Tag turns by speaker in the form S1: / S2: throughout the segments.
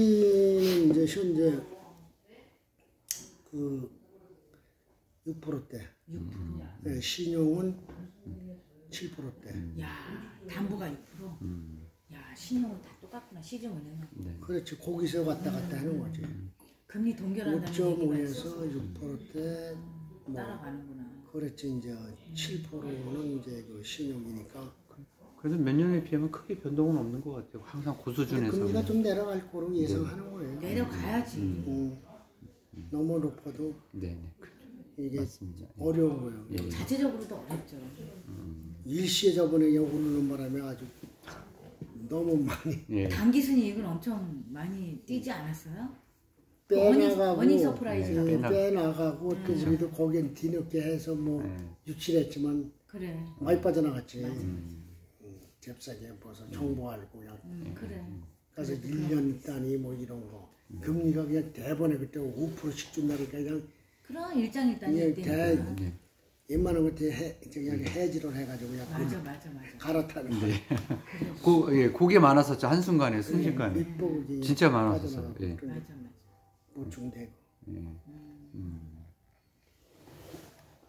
S1: 이제 현재 그 6%대.
S2: 6%.
S1: 네, 신용은 7%대.
S2: 야, 담보가 6%. 야, 신용은 다 똑같구나. 시중은행은.
S3: 네.
S1: 그렇지. 거기서 왔다 갔다 하는 거지.
S2: 금리 동결한다는 얘기가
S1: 5.5에서 6%대 뭐
S2: 따라가는구나.
S1: 그렇지. 이제 7%는 이제 그 신용이니까.
S3: 그래도 몇 년에 비하면 크게 변동은 없는 것 같아요. 항상 고수준에서.
S1: 금리가 좀 내려갈 거로 예상하는 거예요.
S2: 내려가야지.
S1: 너무 높아도
S3: 네.
S1: 이게
S3: 맞습니다.
S1: 어려운 거예요.
S3: 예.
S2: 자체적으로도 어렵죠.
S1: 일시에 저번에 오르는 바람에 아주 너무 많이
S3: 예.
S2: 단기 순이익은 엄청 많이 뛰지 않았어요?
S1: 빼나가고
S2: 원인 서프라이즈가
S1: 빼나가고 또 우리도 거긴 뒤늦게 해서 뭐 유출했지만
S2: 그래.
S1: 많이 빠져나갔지. 잽싸게 벌써 정보알고 그냥
S2: 그래.
S1: 그래서 1년 단위 뭐 이런 거 금리가 그냥 대번에 그때 5%씩 준다니까 그냥
S2: 그런 일장일단이
S1: 그냥
S2: 있다니까.
S1: 웬만한 것들 그냥 해지를 해가지고 그냥
S2: 맞아.
S1: 갈아타는 거.
S3: 예, 그게 많았었죠. 한순간에, 순식간에.
S1: 밑보기
S3: 진짜 많았었어요.
S1: 빠져나가고
S3: 예.
S1: 그런데
S2: 맞아.
S1: 보충되고.
S3: 예.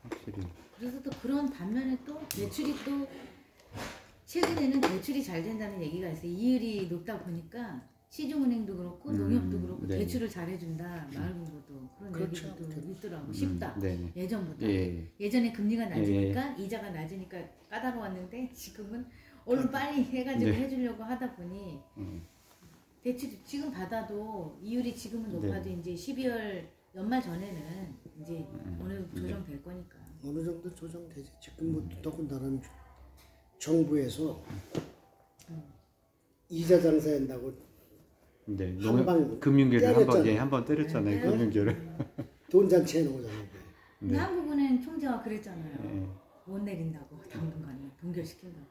S3: 확실히.
S2: 그래서 또 그런 반면에 또 대출이 또 최근에는 대출이 잘 된다는 얘기가 있어요. 이율이 높다 보니까 시중은행도 그렇고 농협도 그렇고
S3: 네.
S2: 대출을 잘 해준다. 마을금고도 그런
S1: 그렇죠.
S2: 얘기도 있더라고. 쉽다.
S3: 네.
S2: 예전보다.
S3: 예.
S2: 예전에 금리가 낮으니까 이자가 낮으니까 까다로웠는데 지금은 얼른 빨리 해가지고
S3: 네.
S2: 해주려고 하다 보니 대출 지금 받아도 이율이 지금은 높아도 이제 12월 연말 전에는 이제 어느 정도 조정될 거니까.
S1: 어느 정도 조정되지. 지금 뭐 더군다나 정부에서 이자 장사한다고
S3: 네.
S1: 한방
S3: 금융계를 한번
S1: 때렸잖아요.
S3: 한번 때렸잖아요. 금융계를.
S1: 돈잔치 해놓잖아요.
S2: 근데 한국은행 총재가 그랬잖아요.
S3: 예.
S2: 못 내린다고 당분간은 동결시킨다고.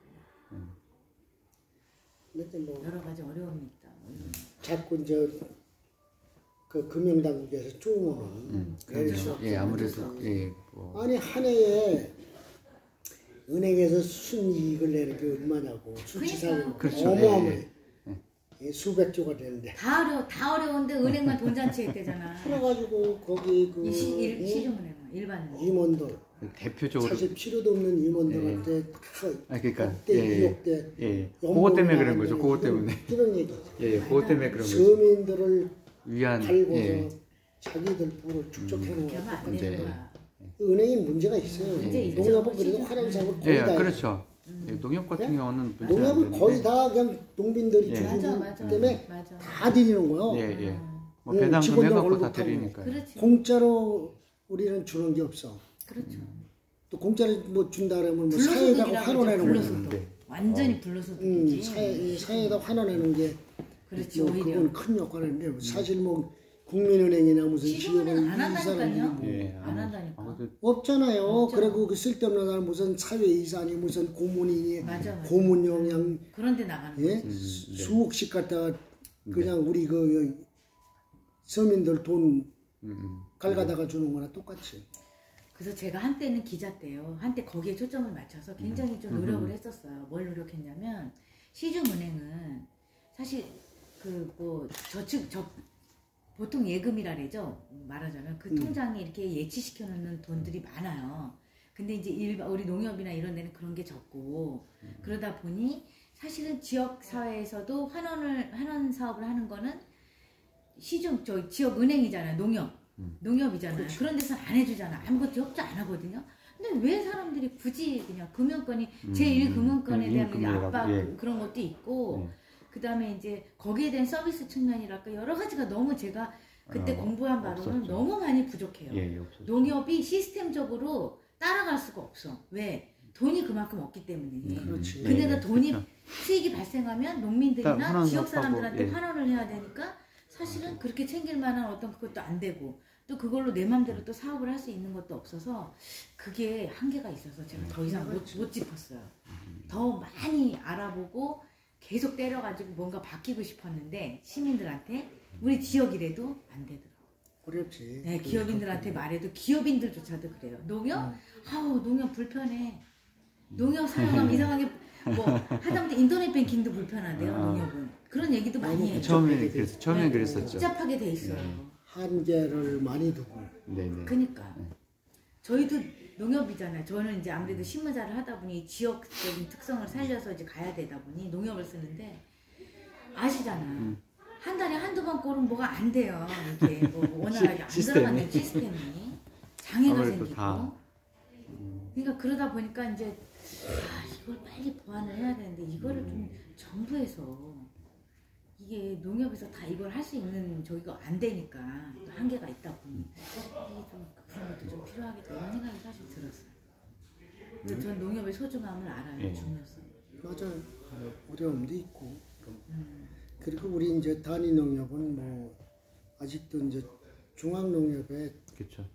S1: 근데 뭐
S2: 여러 가지 어려움이 있다.
S1: 자꾸 이제 그 금융당국에서 쪼으면
S3: 그렇죠. 예, 아무래도 예. 뭐.
S1: 아니 한 해에 은행에서 순이익을 내는 게 얼마냐고 수치상으로
S3: 그렇죠.
S1: 어마어마해. 수백조가 되는데
S2: 다 어려운데 은행만 돈잔치 했대잖아.
S1: 그래가지고 거기 그
S2: 시중은행은 일반
S1: 임원들
S3: 대표적으로
S1: 사실 필요도 없는 임원들한테 다
S3: 그러니까
S1: 억대 2억대
S3: 예. 그것 때문에 그런 거죠. 그것 때문에.
S1: 이런 얘기.
S3: 예, 그것 때문에 그런 거죠.
S1: 서민들을
S3: 위안
S1: 팔고서 자기들 부를 축적해놓은
S2: 그러면 안
S1: 거.
S2: 되는 거야.
S1: 은행이 문제가 있어요.
S2: 문제 있죠.
S1: 농협은 그래도 화랑사업을 거의
S3: 예,
S1: 다
S3: 그렇죠. 예, 농협 같은 경우는 문제가 안
S1: 농협은 거의
S3: 되는데.
S1: 다 그냥 농민들이
S3: 예.
S1: 주주들
S2: 맞아.
S1: 때문에
S2: 맞아.
S1: 다 드리는 거예요.
S3: 예. 뭐
S1: 응,
S3: 배당금
S1: 직원들
S3: 해갖고
S1: 월급
S3: 다
S1: 타고.
S3: 드리니까.
S2: 그렇지.
S1: 공짜로 우리는 주는 게 없어.
S2: 그렇죠.
S1: 또 공짜로 뭐 준다 그러면 뭐 사회에다가 환원해놓은
S2: 불로소득.
S1: 거지.
S2: 완전히 불로소득이지.
S1: 사회에다 환원해놓은 게
S2: 그렇지,
S1: 뭐
S2: 오히려.
S1: 그건 큰 역할인데 사실 뭐 국민은행이나 무슨
S2: 시중은행
S1: 기업은
S2: 안 한다니까요.
S1: 뭐
S3: 예,
S2: 안 한다니까.
S1: 없잖아요.
S2: 없죠.
S1: 그리고 그 쓸데없는 사람 무슨 사회이사니 무슨 고문이니
S2: 맞아.
S1: 고문 영양
S2: 그런데 나가는
S1: 예?
S2: 거지.
S1: 수억씩 갖다가 그냥 우리 그 서민들 돈 갈가다가 주는 거나 똑같이.
S2: 그래서 제가 한때는 기자 때요. 한때 거기에 초점을 맞춰서 굉장히 좀 노력을 했었어요. 뭘 노력했냐면 시중은행은 사실 그 뭐 보통 예금이라 그러죠. 말하자면 그 통장에 이렇게 예치시켜 놓는 돈들이 많아요. 근데 이제 우리 농협이나 이런 데는 그런 게 적고 그러다 보니 사실은 지역 사회에서도 환원 사업을 하는 거는 지역 은행이잖아요. 농협이잖아요.
S1: 그렇죠.
S2: 그런 데서 안 해주잖아. 아무것도 협조 안 하거든요. 근데 왜 사람들이 굳이 그냥 금융권이 제1금융권에 대한
S3: 임금이라고,
S2: 압박
S3: 예.
S2: 그런 것도 있고 그 다음에 이제 거기에 대한 서비스 측면이랄까 여러 가지가 너무 제가 그때 공부한 바로는
S3: 없었죠.
S2: 너무 많이 부족해요.
S3: 예, 없었죠.
S2: 농협이 시스템적으로 따라갈 수가 없어. 왜? 돈이 그만큼 없기 때문에.
S1: 그렇지.
S2: 근데다
S3: 예,
S2: 돈이
S3: 그렇죠.
S2: 수익이 발생하면
S3: 일단
S2: 농민들이나
S3: 환원
S2: 지역
S3: 사업하고,
S2: 사람들한테
S3: 예.
S2: 환원을 해야 되니까 사실은 그렇게 챙길 만한 어떤 그것도 안 되고 또 그걸로 내 맘대로 또 사업을 할 수 있는 것도 없어서 그게 한계가 있어서 제가 더 이상 못 짚었어요. 더 많이 알아보고 계속 때려가지고 뭔가 바뀌고 싶었는데 시민들한테 우리 지역이라도 안 되더라고요.
S1: 어렵지.
S2: 네, 기업인들한테 말해도 기업인들조차도 그래요. 농협? 아우 농협 불편해. 농협 사용하면 이상하게 뭐 하다못해 인터넷 뱅킹도 불편하대요. 농협은 그런 얘기도 많이 해요.
S3: 처음엔 그랬었죠.
S2: 복잡하게 돼 있어요.
S1: 한계를 많이 두고.
S3: 네네.
S2: 그러니까 저희도 농협이잖아요. 저는 이제 아무래도 신문사를 하다 보니 지역적인 특성을 살려서 이제 가야 되다 보니 농협을 쓰는데 아시잖아요. 한 달에 한두 번 꼴은 뭐가 안 돼요. 이게 뭐 원활하게 안 들어가는 시스템이 장애가 생기고. 그러니까 그러다 보니까 이제 이걸 빨리 보완을 해야 되는데 이거를 좀 정부에서 이게 농협에서 다 이걸 할 수 있는 저기가 안 되니까 또 한계가 있다 보니 이게 좀 그런 것도 좀 필요하겠다 이런 생각이 사실 들었어요. 근데 전 농협의 소중함을 알아요. 중요성.
S1: 맞아요. 어려움도 있고. 그리고 우리 이제 단위 농협은 뭐 아직도 이제 중앙 농협에
S3: 그렇죠.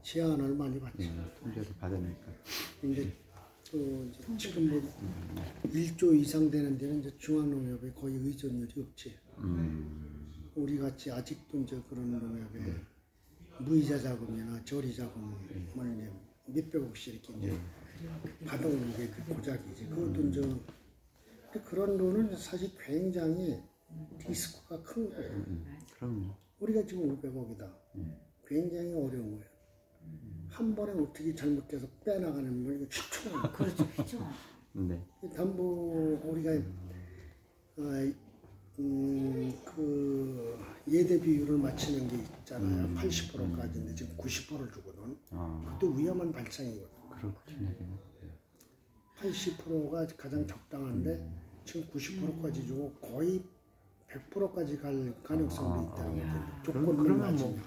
S1: 제한을 많이 받죠.
S3: 통제를 받으니까.
S1: 근데 또 이제 지금 뭐 1조 이상 되는 데는 이제 중앙 농협에 거의 의존율이 없지. 우리 같이 아직도 이제 그런 농협에 무이자 자금이나 저리 자금을 이제 몇백억씩 이렇게 이제 받아오는 게 그 고작이지. 그것도 이제 그런 돈은 사실 굉장히 리스크가 큰 거예요.
S3: 그럼요.
S1: 우리가 지금 500억이다. 굉장히 어려운 거예요. 한 번에 어떻게 잘못돼서 빼나가는 건 이거 휘청한
S2: 그렇죠. 휘청한.
S3: 네.
S1: 담보 우리가 그 예대 비율을 맞추는 게 있잖아요. 80%까지인데 지금 90%를 주거든. 그것도 위험한 발상이거든.
S3: 그렇군요.
S1: 80%가 가장 적당한데 지금 90%까지 주고 거의 100%까지 갈 가능성도 있다는 거죠. 조건만 맞으면.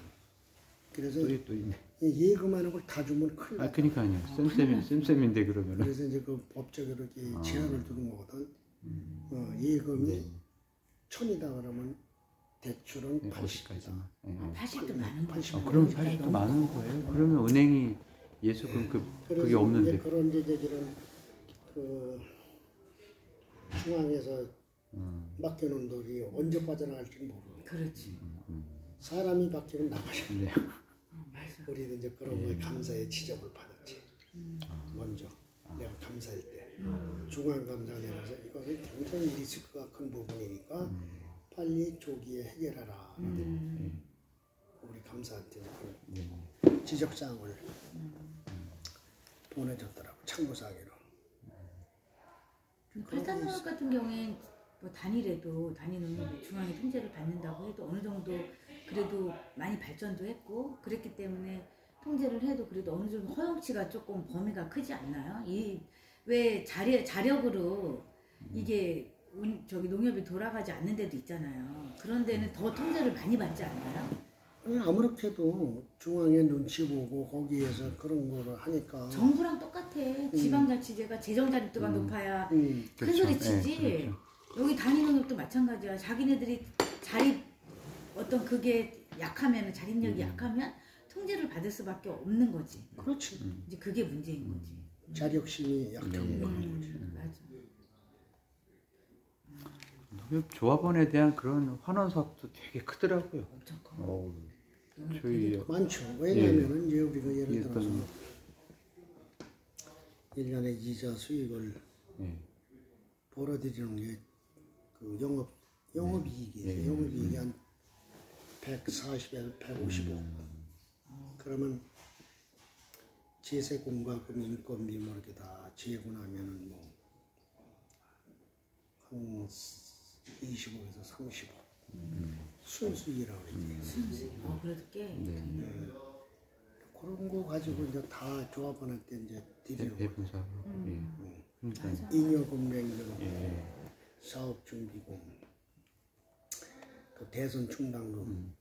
S1: 그래서
S3: 또 있네.
S1: 예금하는 걸 다 주면 큰일 나.
S3: 그러니까요. 쌤쌤인데 그러면은.
S1: 그래서 이제 그 법적으로 이렇게 제한을 두는 거거든. 예금이 1000이다 그러면 대출은 80까지.
S2: 80도 많은 거죠.
S3: 그럼 80도 많은 거예요? 그러면 은행이 예수금 그게 없는데.
S1: 그런 이제 이런 그 중앙에서 맡겨놓은 돈이 언제 빠져나갈지 모르고.
S2: 그렇지.
S1: 사람이 바뀌면 나가야 돼.
S3: 네.
S1: 우리도 이제 그런 거에 감사의 지적을 받았지. 먼저 내가 감사할 때 중앙 감사가 되면서 이것은 굉장히 리스크가 큰 부분이니까 빨리 조기에 해결하라. 우리 감사한테 그 지적사항을 보내줬더라고. 참고사항으로.
S2: 팔단농협 같은 경우엔 뭐 단일해도 단위농협 중앙에 통제를 받는다고 해도 어느 정도 그래도 많이 발전도 했고 그랬기 때문에 통제를 해도 그래도 어느 정도 허용치가 조금 범위가 크지 않나요? 이 왜 자력으로 이게 저기 농협이 돌아가지 않는 데도 있잖아요. 그런 데는 더 통제를 많이 받지 않나요?
S1: 아무렇게도 중앙에 눈치 보고 거기에서 그런 거를 하니까
S2: 정부랑 똑같아. 지방자치제가 재정자립도가 높아야 큰 소리 치지.
S3: 그렇죠.
S2: 여기 단위농협도 마찬가지야. 자기네들이 자립 어떤 그게 약하면 자립력이 약하면 통제를 받을 수밖에 없는 거지.
S1: 그렇지.
S2: 이제 그게 문제인 거지.
S1: 자력심이 약한 거.
S2: 맞아.
S3: 조합원에 대한 그런 환원 사업도 되게 크더라고요.
S2: 엄청 커.
S3: 저희
S1: 많죠. 왜냐하면은 이제 우리가 예를 들어서 1년에 이자 수익을 벌어들이는 게 그 영업이익이에요. 영업이익이 한 140에서 150억. 그러면 제세공과금, 인건비 뭐 이렇게 다 제고 나면은 뭐 한 20억에서 30억. 순수익이라고 그러지.
S2: 순수익. 그래도 꽤.
S1: 그런 거 가지고 이제 다 조합원한테 이제 드리는 거예요.
S3: 대분사. 그러니까
S1: 잉여금맹금, 사업준비금, 또 대선 충당금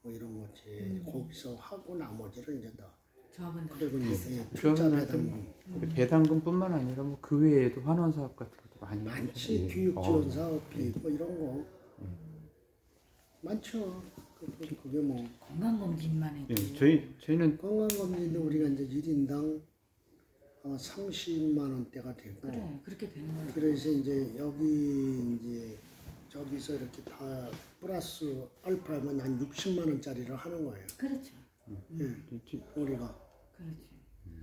S1: 뭐 이런 거지. 거기서 하고 나머지를 이제 다
S2: 조합원들.
S1: 그리고 이제 투자 배당금.
S3: 배당금뿐만 아니라 뭐 그 외에도 환원 사업 같은 것도 많이
S1: 많지. 교육 지원 사업비 뭐 이런 거 많죠. 그게 뭐
S2: 건강검진만 해도.
S3: 저희는
S1: 건강검진도 우리가 이제 1인당 30만 원대가 되고.
S2: 그래 그렇게 되는 거야.
S1: 그래서 이제 여기 이제 저기서 이렇게 다 플러스 알파면 한 60만 원짜리를 하는 거예요.
S2: 그렇죠.
S1: 우리가.
S2: 그렇지.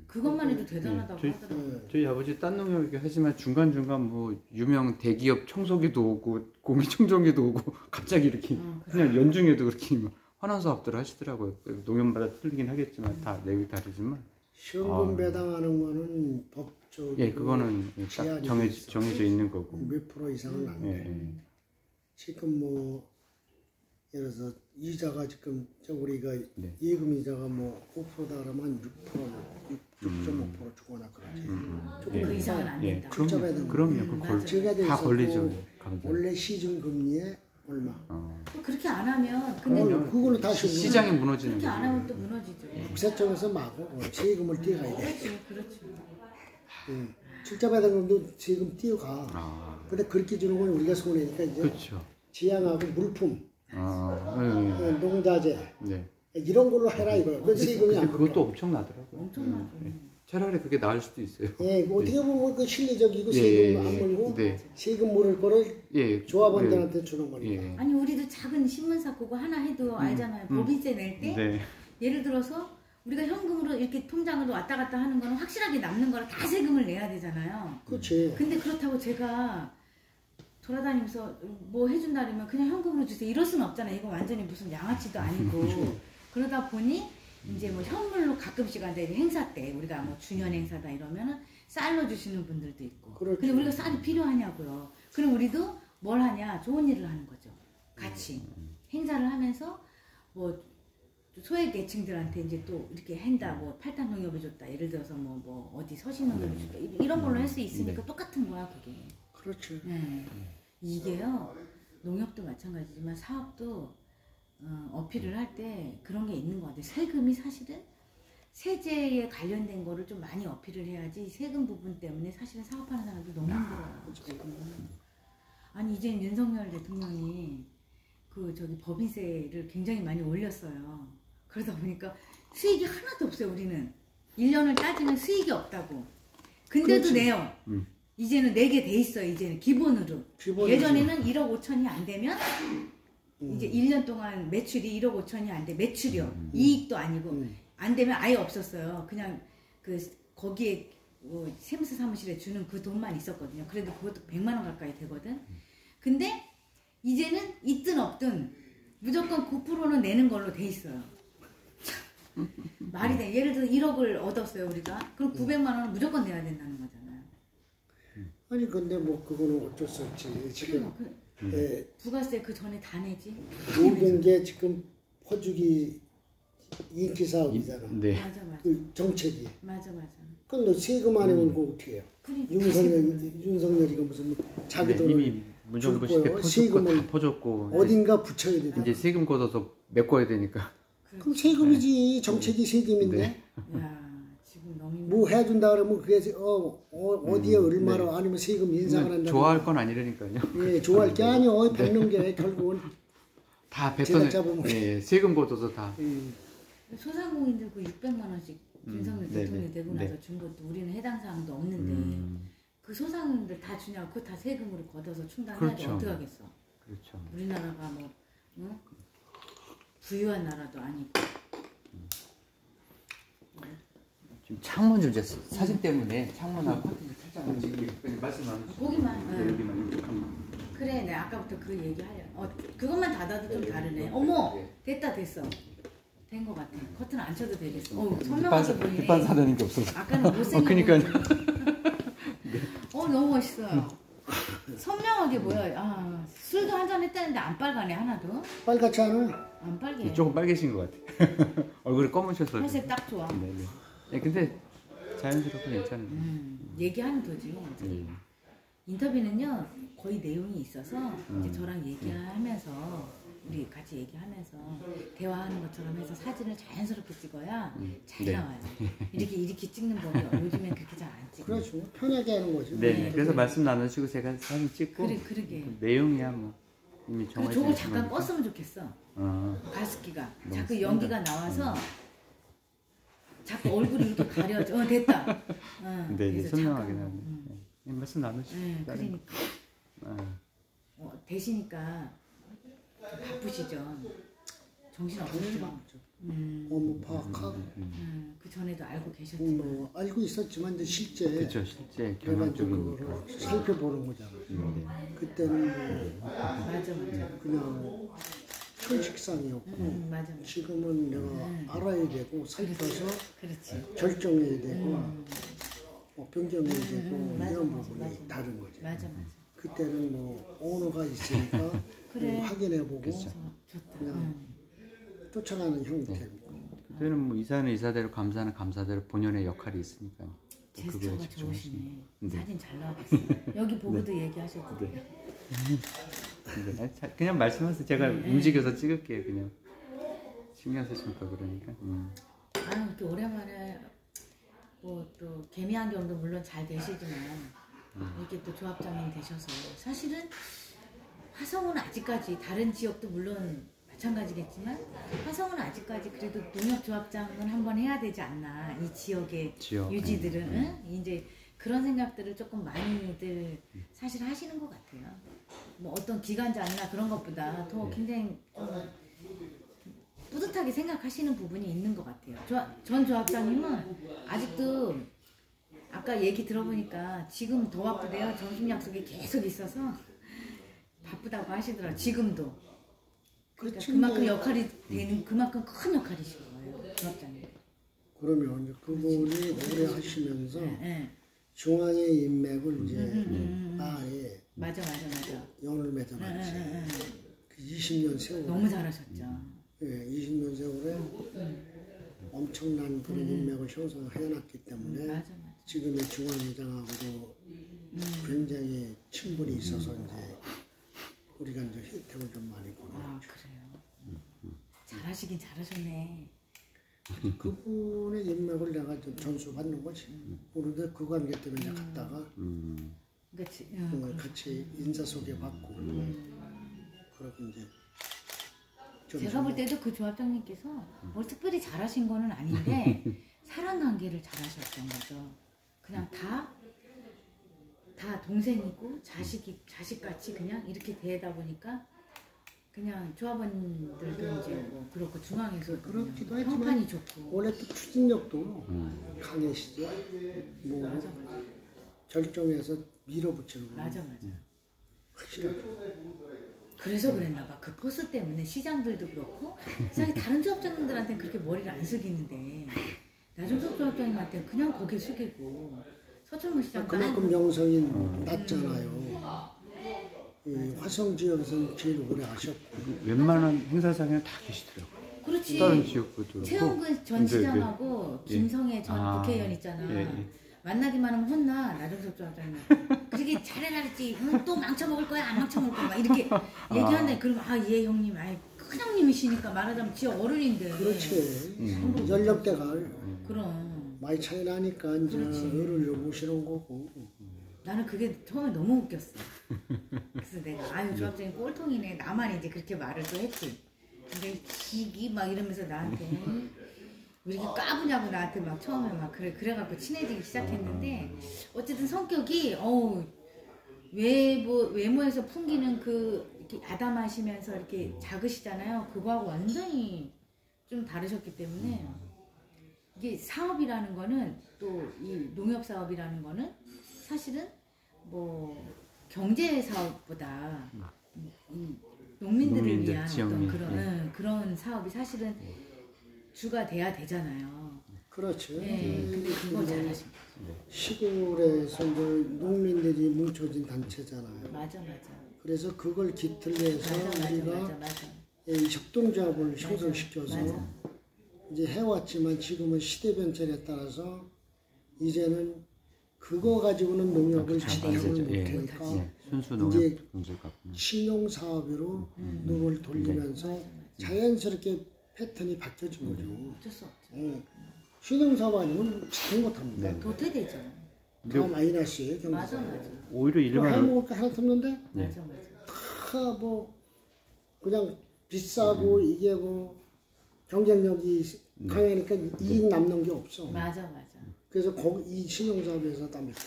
S2: 그것만 해도 대단하다고
S3: 저희-
S2: 하더라고요.
S3: 저희 아버지 딴 농협 하지만 중간중간 뭐 유명 대기업 청소기도 오고 공기청정기도 오고 갑자기 이렇게
S2: 그래.
S3: 그냥 연중에도 그렇게 막 환원 사업들을 하시더라고요. 농협마다 틀리긴 하겠지만 다 내용이 다르지만
S1: 시험금 배당하는 거는 법적으로
S3: 예 그거는 딱
S1: 제한이
S3: 정해져 있는 거고
S1: 몇 프로 이상은 안 돼.
S3: 예.
S1: 지금 뭐 예를 들어서 이자가 지금 우리가
S3: 네.
S1: 예금 이자가 뭐 5%다 그러면 6.5% 주거나 그러지. 조금
S2: 그 이상은 안
S3: 예,
S2: 된다.
S1: 출자배당.
S3: 그럼요. 그
S2: 맞아요.
S1: 제가 돼
S3: 다
S1: 있었고
S3: 걸리죠. 감사.
S1: 원래 시중 금리에 얼마?
S2: 또 그렇게 안 하면 근데
S1: 그걸로 다시
S3: 시장이 무너지는
S2: 그렇게 안
S3: 거죠.
S2: 하면 또 무너지죠.
S1: 국세청에서 마구 세금을 떼가야 돼.
S2: 그렇지, 그렇지.
S1: 출자배당금도 세금 떼어가.
S3: 아,
S1: 근데 그렇게 주는 건 우리가 손해니까 이제
S3: 그렇죠.
S1: 지양하고 물품, 농자재
S3: 네.
S1: 이런 걸로 해라 이거. 그 세금이 안
S3: 근데 그것도 엄청나더라고요.
S2: 엄청나죠.
S3: 차라리 그게 나을 수도 있어요.
S1: 예, 어떻게 보면 그 실리적이고
S3: 예,
S1: 세금
S3: 예,
S1: 안 물고
S3: 네.
S1: 세금 물을 거를
S3: 예,
S1: 조합원들한테 주는 거니까.
S3: 예.
S2: 아니 우리도 작은 신문사 그거 하나 해도 알잖아요. 법인세 낼 때
S3: 네.
S2: 예를 들어서 우리가 현금으로 이렇게 통장으로 왔다 갔다 하는 거는 확실하게 남는 거라 다 세금을 내야 되잖아요.
S1: 그렇지.
S2: 근데 그렇다고 제가 돌아다니면서 뭐 해준다 그러면 그냥 현금으로 주세요. 이럴 수는 없잖아요. 이거 완전히 무슨 양아치도 아니고. 그러다 보니 이제 뭐 현물로 가끔씩 한데 행사 때 우리가 뭐 주년 행사다 이러면은 쌀로 주시는 분들도 있고.
S1: 그렇죠.
S2: 근데 우리가 쌀이 필요하냐고요. 그럼 우리도 뭘 하냐? 좋은 일을 하는 거죠. 같이 행사를 하면서 뭐 소외 계층들한테 이제 또 이렇게 한다. 뭐 팔단 농협을 줬다. 예를 들어서 뭐 어디 서신농협을 줬다. 이런 걸로 할 수 있으니까 똑같은 거야 그게.
S1: 그렇지.
S2: 네. 이게요 농협도 마찬가지지만 사업도 어필을 할 때 그런 게 있는 것 같아요. 세금이 사실은 세제에 관련된 거를 좀 많이 어필을 해야지 세금 부분 때문에 사실은 사업하는 사람들 너무 힘들어요. 지금. 아니 이제 윤석열 대통령이 그 저기 법인세를 굉장히 많이 올렸어요. 그러다 보니까 수익이 하나도 없어요. 우리는 1년을 따지면 수익이 없다고. 근데도
S1: 그렇지.
S2: 내요. 이제는 내게 돼 있어요. 이제는 기본으로.
S1: 기본이지.
S2: 예전에는 1억 5천이 안 되면 이제 1년 동안 매출이 1억 5천이 안 돼. 매출이요. 이익도 아니고 안 되면 아예 없었어요. 그냥 그 거기에 뭐 세무사 사무실에 주는 그 돈만 있었거든요. 그래도 그것도 100만 원 가까이 되거든. 근데 이제는 있든 없든 무조건 9%는 내는 걸로 돼 있어요. 말이 돼. 예를 들어 1억을 얻었어요 우리가. 그럼 900만 원은 무조건 내야 된다는 거잖아요.
S1: 아니 근데 뭐 그거는 어쩔 수 없지. 지금 예,
S2: 부가세 그 전에 다 내지.
S1: 모든 게 지금 퍼주기 인기 사업이잖아.
S3: 네.
S2: 맞아 맞아.
S1: 그 정책이.
S2: 맞아 맞아.
S1: 그럼 너 세금 안 내면 그거 어떻게 해요?
S2: 그러니까
S1: 윤석열이가 무슨 자기
S3: 네,
S1: 돈을
S3: 이미 문정부
S1: 줄
S3: 시대
S1: 거예요.
S3: 퍼줬고
S1: 세금을
S3: 다 퍼줬고
S1: 어딘가 붙여야 되잖아.
S3: 이제 세금 걷어서 메꿔야 되니까.
S1: 그럼 세금이지. 정책이 세금인데.
S3: 네.
S2: 야 지금 너무 힘들어.
S1: 뭐 해준다 그러면 그게 어디에 얼마로 아니면 세금 인상을 한다.
S3: 좋아할 건 아니라니까요.
S1: 예, 좋아할 게 아니요. 뱉는 게 결국은
S3: 다
S1: 제가
S3: 100번
S1: 잡으면
S3: 예, 세금 걷어서 다.
S2: 소상공인들 그 600만 원씩 윤석열
S3: 네네.
S2: 대통령이 되고 나서
S3: 네.
S2: 준 것도 우리는 해당 사항도 없는데 그 소상공인들 다 주냐고 그거 다 세금으로 걷어서 충당해야지
S3: 그렇죠.
S2: 어떻게 하겠어.
S3: 그렇죠.
S2: 우리나라가 뭐 응? 부유한 나라도 아니고.
S3: 지금 창문 좀 사진 때문에 창문하고 커튼 살짝 지금 말씀 나누시죠.
S2: 거기만.
S3: 네, 여기만 이렇게 한번.
S2: 그래, 내가 아까부터 그 얘기하려. 그것만 닫아도 좀 다르네. 어머, 됐다 됐어. 된 것 같아. 커튼 안 쳐도 되겠어. 선명하게 보이네.
S3: 빗반 사다는 게 없어서.
S2: 아까는 못생겨.
S3: 그러니까요.
S2: 너무 멋있어요. 선명하게 보여. 아, 술도 한잔 했다는데 안 빨가네 하나도.
S1: 빨갛지 않아?
S2: 안 빨개.
S3: 조금 빨개진 것 같아. 얼굴이 검으셔서.
S2: 회색 딱 좋아.
S3: 네네. 네, 근데 자연스럽고 괜찮은데.
S2: 얘기하는 도지 뭐. 인터뷰는요 거의 내용이 있어서 이제 저랑 얘기하면서 우리 같이 얘기하면서 대화하는 것처럼 해서 사진을 자연스럽게 찍어야 잘
S3: 네.
S2: 나와요. 이렇게 찍는 법이 요즘엔 그렇게 잘 안 찍어.
S1: 그렇죠. 편하게 하는 거지.
S3: 네. 그래서 말씀 나누시고 제가 사진 찍고.
S2: 그러게.
S3: 내용이야 뭐 이미
S2: 그리고
S3: 정해져
S2: 저걸
S3: 있는
S2: 잠깐
S3: 거니까.
S2: 껐으면 좋겠어. 가습기가
S3: 너무
S2: 자꾸
S3: 씁니다.
S2: 연기가 나와서 자꾸 얼굴이 이렇게 가려져. 됐다.
S3: 네, 이제
S2: 그래서
S3: 선명하게
S2: 잠깐,
S3: 나오네. 네, 말씀 나누시죠.
S2: 네, 그러니까
S3: 아,
S2: 되시니까 바쁘시죠. 정신
S1: 전혀
S2: 없었죠.
S1: 모르죠. 업무 파악하고
S2: 그 전에도 알고 계셨지.
S1: 뭐 알고 있었지만 이제 실제
S3: 그렇죠. 실제
S1: 내가 이제
S3: 경험적이니까.
S1: 그거를 살펴보는 거잖아요. 그때는 뭐
S2: 맞아.
S1: 그냥 형식상이었고
S2: 맞아.
S1: 지금은 내가 알아야 되고 살펴서
S2: 그렇지.
S1: 결정해야 되고 뭐 변경해야 되고
S2: 맞아,
S1: 이런
S2: 맞아,
S1: 부분이
S2: 맞아.
S1: 다른 거죠.
S2: 맞아.
S1: 그때는 뭐 언어가 있으니까
S2: 그래.
S1: 뭐 확인해보고
S2: 좋다.
S1: 그냥 쫓아가는 형태고
S3: 그때는 뭐 이사는 이사대로 감사는 감사대로 본연의 역할이 있으니까
S2: 제스처가
S3: 그거에 집중하시면.
S2: 좋으시네. 사진 잘 나왔어. 여기 보고도 얘기하셔도 돼요.
S3: 네. 그냥 말씀하세요. 제가 움직여서 찍을게요. 그냥 신경 쓰시니까 그러니까.
S2: 아유, 이렇게 오랜만에 뭐 또 개미안경도 물론 잘 되시지만 이렇게 또 조합장님 되셔서 사실은 화성은 아직까지 다른 지역도 물론 마찬가지겠지만 화성은 아직까지 그래도 농협 조합장은 한번 해야 되지 않나 이 지역의
S3: 지역.
S2: 유지들은 응? 이제 그런 생각들을 조금 많이들 사실 하시는 것 같아요. 뭐 어떤 기관장이나 그런 것보다 더 굉장히 뿌듯하게 생각하시는 부분이 있는 것 같아요. 전 조합장님은 아직도 아까 얘기 들어보니까 지금 더 바쁘대요. 점심 약속이 계속 있어서 바쁘다고 하시더라고요. 지금도. 그러니까
S1: 그치,
S2: 그만큼
S1: 뭐.
S2: 역할이 되는 그만큼 큰 역할이신 거예요. 조합장님.
S1: 그러면 이제 그분이 오래 하시면서
S2: 네.
S1: 중앙의 인맥을 이제 아예
S2: 맞아.
S1: 연을 맺어놨지. 그 20년 세월에
S2: 너무 잘하셨죠.
S1: 예, 20년 세월에 엄청난 그런 인맥을 형성해놨기 때문에
S2: 맞아.
S1: 지금의 중앙회장하고도 굉장히 친분이 있어서 이제 우리가 이제 혜택을 좀 많이 보는
S2: 아
S1: 거죠.
S2: 그래요. 잘하시긴 잘하셨네.
S1: 그분의 인맥을 내가 좀 전수받는 거지. 그런데 그 관계 때문에 이제 갔다가
S2: 그러니까
S1: 같이 인사 소개받고 그러고 이제
S2: 제가 볼 때도 그 조합장님께서 뭘 특별히 잘하신 거는 아닌데 사람 관계를 잘하셨던 거죠. 그냥 다 동생이고 자식같이 그냥 이렇게 대다 보니까 그냥 조합원들도 이제 뭐 그렇고 중앙에서
S1: 그렇기도
S2: 그냥
S1: 하지만
S2: 평판이 좋고
S1: 원래 또 추진력도 강해시죠. 뭐
S2: 맞아.
S1: 결정해서 밀어붙이는 거
S2: 맞아.
S1: 확실하게.
S2: 그래서 그랬나 봐. 그 포스 때문에 시장들도 그렇고 세상에 다른 조합장님들한테는 그렇게 머리를 안 숙이는데 나중석 조합장님한테는 그냥 고개 숙이고 서천문 시장
S1: 그만큼 명성이 낮잖아요. 이 화성 지역에서는 제일 오래 하셨고
S3: 웬만한 행사장에 다 계시더라고요.
S2: 그렇지.
S3: 다른 지역도
S2: 최영근 전 시장하고
S3: 예.
S2: 김성애 전
S3: 아,
S2: 국회의원 있잖아.
S3: 예.
S2: 만나기만 하면 혼나. 나중석 조합장님. 그렇게 잘해라 그랬지. 또 망쳐먹을 거야 안 망쳐먹을 거야 막 이렇게 얘기한다. 그러면 예 형님 큰 형님이시니까 말하자면 지 어른인데.
S1: 그렇지. 연령대가
S2: 그럼
S1: 많이 차이 나니까 이제
S2: 그렇지.
S1: 어른을 모시는 거고.
S2: 나는 그게 처음에 너무 웃겼어. 그래서 내가 조합장님 꼴통이네. 나만 이제 그렇게 말을 또 했지. 근데 기기 막 이러면서 나한테 왜 이렇게 까부냐고 나한테 막 처음에 막 그래갖고 친해지기 시작했는데 어쨌든 성격이 외모에서 풍기는 이렇게 아담하시면서 이렇게 작으시잖아요. 그거하고 완전히 좀 다르셨기 때문에 이게 사업이라는 거는 또 이 농협 사업이라는 거는 사실은 뭐 경제 사업보다 이 농민들을
S3: 농민들,
S2: 위한
S3: 지역민,
S2: 어떤 그런 사업이 사실은 주가 돼야 되잖아요.
S1: 그렇죠.
S2: 근데 그걸 잘하신 거죠.
S1: 시골에서 이제 농민들이 뭉쳐진 단체잖아요.
S2: 맞아.
S1: 그래서 그걸 기틀내서 우리가
S2: 맞아.
S1: 이 협동조합을 형성시켜서
S2: 맞아.
S1: 이제 해왔지만 지금은 시대 변遷에 따라서 이제는 그거 가지고는 농협을 지탱을 못하니까
S3: 순수
S1: 이제
S3: 농협 문제가 같구나.
S1: 신용 사업으로 눈을 돌리면서 자연스럽게 패턴이 바뀌어진 거죠.
S2: 어쩔 수 없죠.
S1: 신용 사업 아니면 지탱 못합니다.
S2: 도태되죠.
S1: 다 마이너스예요 경제.
S2: 맞아.
S3: 오히려 일반
S1: 해먹을 거 하나도 없는데
S2: 맞아.
S1: 다 뭐 그냥 비싸고 이게 뭐 경쟁력이 강하니까 이익 남는 게 없어.
S2: 맞아.
S1: 그래서 이 신용사업에서 다 믿고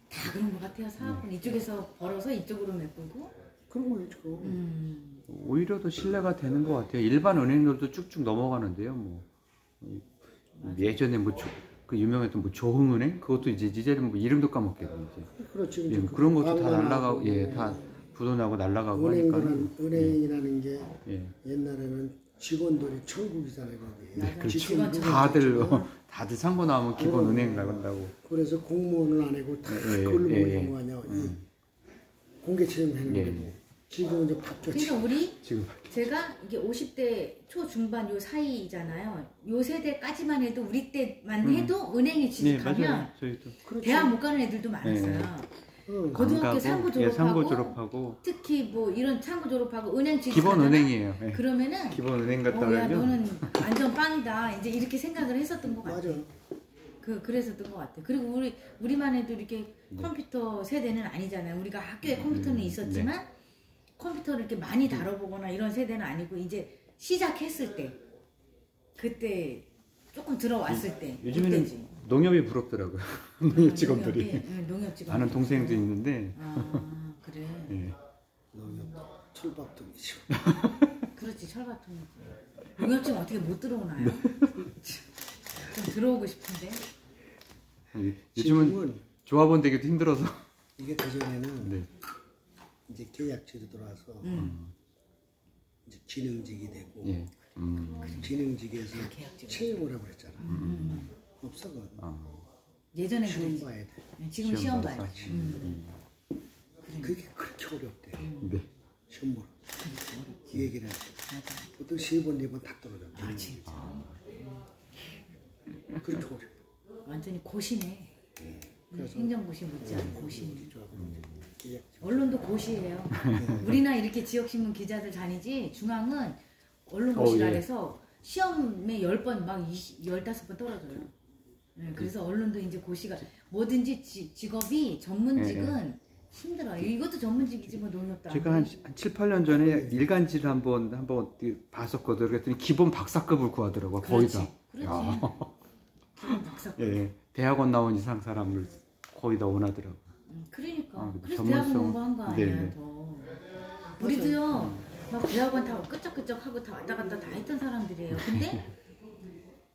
S2: 다 그런 것 같아요. 사업은 이쪽에서 벌어서 이쪽으로 메꾸고
S1: 그런 거예요 지금.
S3: 오히려 더 신뢰가 되는 것 같아요. 일반 은행들도 쭉쭉 넘어가는데요. 뭐 예전에 뭐 그 유명했던 뭐 조흥은행 그것도 이제는 뭐 이름도 까먹겠네 이제.
S1: 그렇지.
S3: 예,
S1: 이제
S3: 그런 것도 다
S1: 방관하고,
S3: 날라가고 예, 다 부도나고 날라가고 하니까.
S1: 은행이라는 게
S3: 예.
S1: 옛날에는 직원들이 천국이잖아요. 거기.
S2: 맞아요.
S3: 그렇죠.
S2: 직원
S3: 다들 상고 나오면 기본 은행 나간다고.
S1: 그래서 공무원을 안 하고 다
S3: 예,
S1: 그걸로
S3: 예,
S1: 모이는
S3: 예.
S1: 거 아니야. 이 공개 채용하는
S3: 예,
S1: 거고.
S3: 예.
S1: 지금 이제 바뀌었지.
S2: 그러니까 우리
S3: 지금
S2: 제가 이게 50대 초중반 요 사이잖아요. 요 세대까지만 해도 우리 때만 해도 은행에
S3: 네,
S2: 취직하면
S3: 맞아요. 저희도
S1: 그렇죠.
S2: 대학 못 가는 애들도 많았어요.
S1: 응.
S2: 고등학교
S3: 안 가고,
S2: 상고
S3: 예,
S2: 졸업하고,
S3: 상고 졸업하고
S2: 특히 뭐 이런 상고 졸업하고 은행
S3: 기본
S2: 취직하잖아.
S3: 은행이에요. 예.
S2: 그러면은
S3: 기본 은행 갔다
S2: 야
S3: 오면
S2: 너는 완전 빵이다. 이제 이렇게 생각을 했었던 것 같아요.
S1: 맞아.
S2: 그랬었던 것 같아요. 그리고 우리만 해도 이렇게 컴퓨터 세대는 아니잖아요. 우리가 학교에 컴퓨터는 있었지만 컴퓨터를 이렇게 많이 다뤄보거나 이런 세대는 아니고 이제 시작했을 때 그때 조금 들어왔을 때
S3: 요즘에는
S2: 그때지.
S3: 농협이 부럽더라고요. 농협 직원들이.
S2: 농협 직원.
S3: 아는 동생도 있는데.
S2: 아 그래.
S3: 예.
S1: 농협 철밥통이죠.
S2: 그렇지 철밥통이지. 농협 직원 어떻게 못 들어오나요? 좀 들어오고 싶은데.
S3: 요즘은
S1: 지금은
S3: 조합원 되기도 힘들어서.
S1: 이게 그전에는
S3: 네.
S1: 이제 계약직으로 들어와서 이제 기능직이 되고
S3: 예.
S1: 기능직에서
S2: 계약직.
S1: 채용을 하고 그랬잖아. 없어 그건.
S2: 예전에
S1: 시험
S2: 그랬지.
S1: 봐야 돼.
S2: 지금 시험
S3: 봐서.
S2: 봐야지.
S1: 그게 그렇게 어렵대.
S3: 네.
S1: 시험 보러. 이 얘기를 하지.
S2: 맞아.
S1: 보통 3번, 4번 다 떨어져.
S2: 아 진짜.
S1: 그렇게 어려워.
S2: 완전히 고시네.
S1: 그래서
S2: 행정고시 못지않은 고시네.
S1: 계약직.
S2: 언론도 고시예요. 우리나 이렇게 지역신문 기자들 다니지 중앙은 언론고시라서 시험에 10번 막 15번 떨어져요. 네, 그래서 언론도 이제 고시가 뭐든지 직업이 전문직은 힘들어요. 이것도 전문직이지 뭐 농협도 안
S3: 제가 한
S2: 돼.
S3: 7, 8년 전에 일간지를 한번 봤었거든요. 그랬더니 기본 박사급을 구하더라고요. 거의 다.
S2: 그렇지.
S3: 야.
S2: 기본 박사.
S3: 예. 대학원 나온 이상 사람을 거의 다 원하더라고요.
S2: 그러니까.
S3: 그
S2: 그래서
S3: 전문성.
S2: 대학원 공부한 거 아니야
S3: 네네.
S2: 더. 우리도요. 막 대학원 다 끄적끄적 하고 다 왔다 갔다 다 했던 사람들이에요. 근데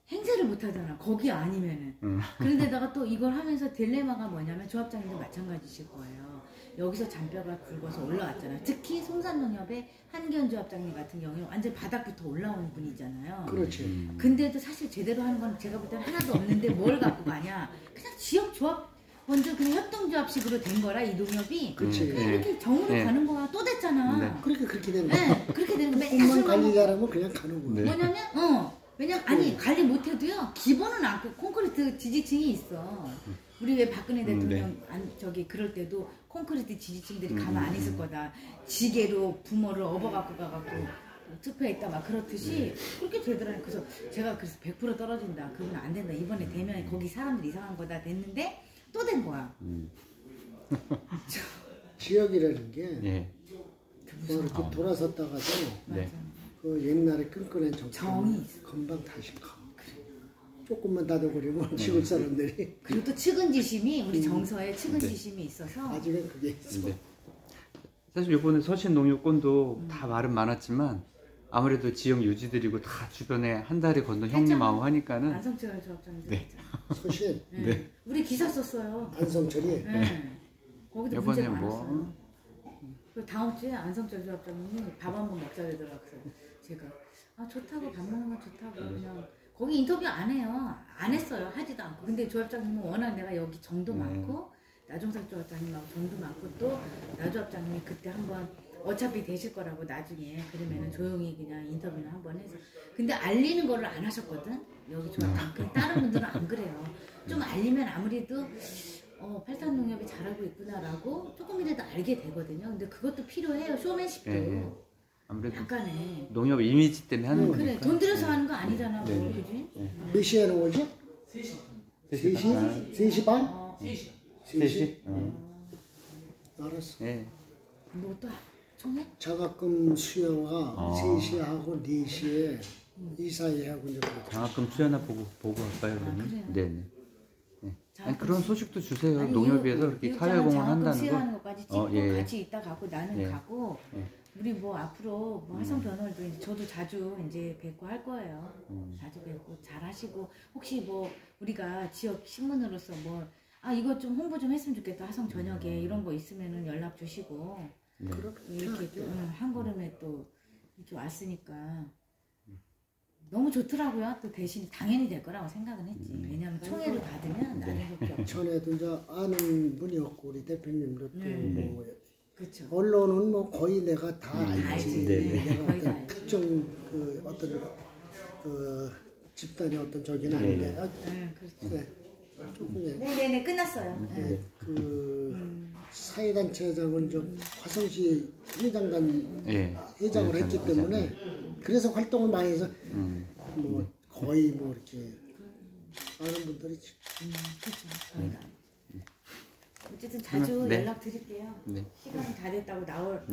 S2: 행세를 못 하잖아. 거기 아니면은. 그런데다가 또 이걸 하면서 딜레마가 뭐냐면 조합장님도 마찬가지실 거예요. 여기서 잔뼈가 굵어서 올라왔잖아요. 특히 송산농협의 한기현 조합장님 같은 경우는 완전 바닥부터 올라온 분이잖아요.
S1: 그렇지.
S2: 근데도 사실 제대로 하는 건 제가 볼 때는 하나도 없는데 뭘 갖고 가냐. 그냥 지역 조합 먼저 그냥 협동조합식으로 된 거라 이 농협이.
S1: 그치.
S2: 그냥 이렇게 정으로
S3: 네.
S2: 가는 거야. 또 됐잖아.
S3: 네.
S1: 그렇게 되는 거야.
S2: 네, 그렇게 되는 거 맨날
S1: 조금만
S2: 술
S1: 관리
S2: 먹고.
S1: 잘하면 그냥 가는 거야.
S3: 네.
S2: 뭐냐면 왜냐면 아니 관리 못해도요 기본은 않고 콘크리트 지지층이 있어. 우리 왜 박근혜 대통령 저기 그럴 때도 콘크리트 지지층들이 가만 안 있을 거다. 지게로 부모를 업어갖고 가갖고 투표했다 막 그렇듯이 그렇게 되더라고요. 그래서 제가 그래서 100% 떨어진다. 그건 안 된다. 이번에 되면 거기 사람들 이상한 거다 됐는데 또 된 거야.
S1: 지역이라는 게
S3: 예.
S1: 뭐 이렇게 돌아섰다가도
S3: 네.
S2: 맞아.
S1: 그 옛날에 끈끈한
S2: 정이
S1: 정이
S2: 있어.
S1: 금방 다시 가. 조금만 다독거리면 지금 사람들이
S2: 그리고 또 측은지심이 우리 정서에 측은지심이 있어서
S1: 아직은 그게 있어.
S3: 네. 사실 이번에 서신 농협권도 다 말은 많았지만 아무래도 지역 유지들이고 다 주변에 한 달에 건너 형님 아우 하니까는
S2: 안성철 조합장님
S3: 네.
S1: 소신
S2: 네. 우리 기사 썼어요.
S1: 안성철이
S2: 네. 거기도
S3: 이번에
S2: 문제가
S3: 뭐-
S2: 많았어요. 그 다음 주에 안성철 조합장님이 밥 한 번 먹자 그러더라고요. 제가 좋다고 밥 먹는 건 좋다고 그냥 거기 인터뷰 안 해요. 안 했어요. 하지도 않고. 근데 조합장님은 워낙 내가 여기 정도 많고 나종석 조합장님하고 정도 많고 또 나조합장님이 그때 한번 어차피 되실 거라고 나중에 그러면은 조용히 그냥 인터뷰는 한번 해서 근데 알리는 거를 안 하셨거든. 여기 조합장. 근데 다른 분들은 안 그래요. 좀 알리면 아무래도 팔산농협이 잘하고 있구나라고 조금이라도 알게 되거든요. 근데 그것도 필요해요. 쇼맨십도.
S3: 예. 아무래도
S2: 약간의.
S3: 농협 이미지 때문에 하는
S2: 그래
S3: 거니까.
S2: 돈 들여서 하는 거 아니잖아.
S3: 네.
S2: 뭐, 그지?
S1: 몇 시에 하는 거지? 3시? 3시 반?
S3: 3시?
S1: 알았어.
S3: 예.
S2: 뭐또 총회?
S1: 자가금 수여가 3시에 하고 4시에 이 사이에 하고 이제 그렇게.
S3: 장학금 수여나 보고 갈까요 그러면?
S2: 그래요?
S3: 네네. 아니, 그런 소식도 주세요.
S2: 아니,
S3: 농협에서 그렇게 사회공헌
S2: 자금
S3: 한다는
S2: 수여하는
S3: 거.
S2: 것까지 찍고
S3: 예.
S2: 같이 있다 가고 나는
S3: 예.
S2: 가고
S3: 예.
S2: 우리 뭐 앞으로 뭐 화성 변호사도 이제 저도 자주 이제 뵙고 할 거예요. 자주 뵙고 잘 하시고 혹시 뭐 우리가 지역 신문으로서 뭐 이거 좀 홍보 좀 했으면 좋겠다 화성 저녁에 이런 거 있으면은 연락 주시고
S3: 네.
S2: 이렇게 또, 한 걸음에 또 이렇게 왔으니까 너무 좋더라고요. 또 대신 당연히 될 거라고 생각은 했지. 왜냐면 총애를 받으면 나는 그렇게 없죠.
S1: 전에도 이제 아는 분이었고 우리 대표님도 또 뭐
S2: 그렇죠.
S1: 언론은 뭐 거의 내가 다 알지.
S2: 알지.
S1: 내가
S2: 거의 다
S1: 어떤
S2: 알지.
S1: 특정 그 어떤 그 집단의 어떤 저기는 아닌데
S2: 그렇죠.
S1: 네. 조금
S2: 네네네 끝났어요.
S1: 네. 그 사회단체장은 좀 화성시 회장단
S3: 예.
S1: 회장을 했기 때문에 그래서 활동을 많이 해서 뭐 거의 뭐 이렇게 아는 분들이지.
S2: 그렇죠. 저희가 어쨌든 자주
S3: 네.
S2: 연락 드릴게요.
S3: 네.
S2: 시간이 다 됐다고 나올